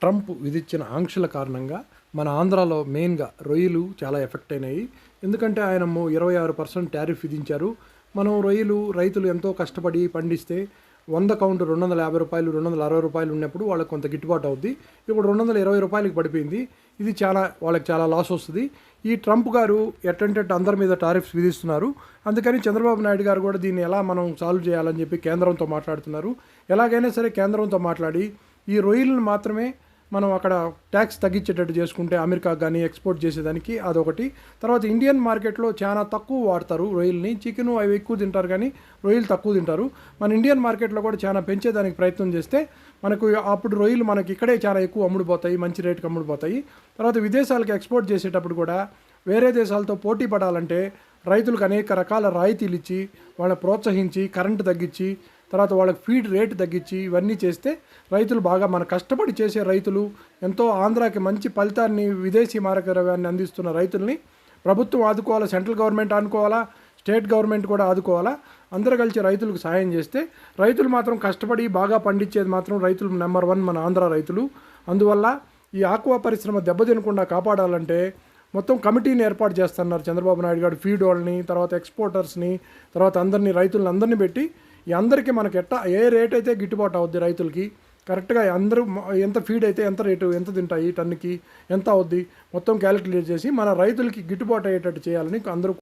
Trump విధించిన ఆంక్షల కారణంగా మన ఆంధ్రాలో మెయిన్గా రొయ్యలు చాలా ఎఫెక్ట్ అయినాయి. ఎందుకంటే ఆయన 26% టారిఫ్ విధించారు. మనం రొయ్యలు రైతులు ఎంతో కష్టపడి పండిస్తే 100 కౌంట్ రూ. 250, రూ. 260 ఉన్నప్పుడు వాళ్ళకి కొంత గిట్టుబాటు అవుద్ది. ఇప్పుడు రూ. 220 పడిపోయింది. ఇది వాళ్ళకి చాలా లాస్ వస్తుంది. ఈ ట్రంప్ గారు ఎట్టంటే అందరి మీద టారిఫ్స్ విధిస్తున్నారు. అందుకని చంద్రబాబు నాయుడు గారు కూడా దీన్ని ఎలా మనం సాల్వ్ చేయాలని చెప్పి కేంద్రంతో మాట్లాడుతున్నారు. ఎలాగైనా సరే కేంద్రంతో మాట్లాడి ఈ రొయ్యలను మాత్రమే మనం అక్కడ ట్యాక్స్ తగ్గించేటట్టు చేసుకుంటే అమెరికాకు కానీ ఎక్స్పోర్ట్ చేసేదానికి అదొకటి. తర్వాత ఇండియన్ మార్కెట్లో చాలా తక్కువ వాడతారు రొయ్యల్ని. చికెను అవి ఎక్కువ తింటారు కానీ రొయ్యలు తక్కువ తింటారు. మన ఇండియన్ మార్కెట్లో కూడా చాలా పెంచేదానికి ప్రయత్నం చేస్తే మనకు అప్పుడు రొయ్యలు మనకి ఇక్కడే చాలా ఎక్కువ అమ్ముడుపోతాయి, మంచి రేటుకి అమ్ముడుపోతాయి. తర్వాత విదేశాలకు ఎక్స్పోర్ట్ చేసేటప్పుడు కూడా వేరే దేశాలతో పోటీ పడాలంటే రైతులకు అనేక రకాల రాయితీలు ఇచ్చి వాళ్ళని ప్రోత్సహించి కరెంటు తగ్గించి తర్వాత వాళ్ళకి ఫీడ్ రేటు తగ్గించి ఇవన్నీ చేస్తే రైతులు బాగా మన కష్టపడి చేసే రైతులు ఎంతో ఆంధ్రాకి మంచి ఫలితాన్ని విదేశీ మారక ద్రవ్యాన్ని అందిస్తున్న రైతుల్ని ప్రభుత్వం ఆదుకోవాలా, సెంట్రల్ గవర్నమెంట్ ఆదుకోవాలా, స్టేట్ గవర్నమెంట్ కూడా ఆదుకోవాలా. అందరూ కలిసి రైతులకు సాయం చేస్తే రైతులు మాత్రం కష్టపడి బాగా పండించేది మాత్రం రైతులు నెంబర్ 1 మన ఆంధ్ర రైతులు. అందువల్ల ఈ ఆక్వా పరిశ్రమ దెబ్బతినకుండా కాపాడాలంటే మొత్తం కమిటీని ఏర్పాటు చేస్తున్నారు చంద్రబాబు నాయుడు గారు. ఫీడ్ వాళ్ళని, తర్వాత ఎక్స్పోర్టర్స్ని, తర్వాత అందరినీ రైతులను అందరినీ పెట్టి ఈ అందరికీ మనకి ఏ రేట్ అయితే గిట్టుబాటు అవుద్ది రైతులకి కరెక్ట్గా అందరూ ఎంత ఫీడ్ అయితే ఎంత రేటు ఎంత తింటాయి టన్నుకి ఎంత అవుద్ది మొత్తం క్యాలిక్యులేట్ చేసి మన రైతులకి గిట్టుబాటు అయ్యేటట్టు చేయాలని అందరూ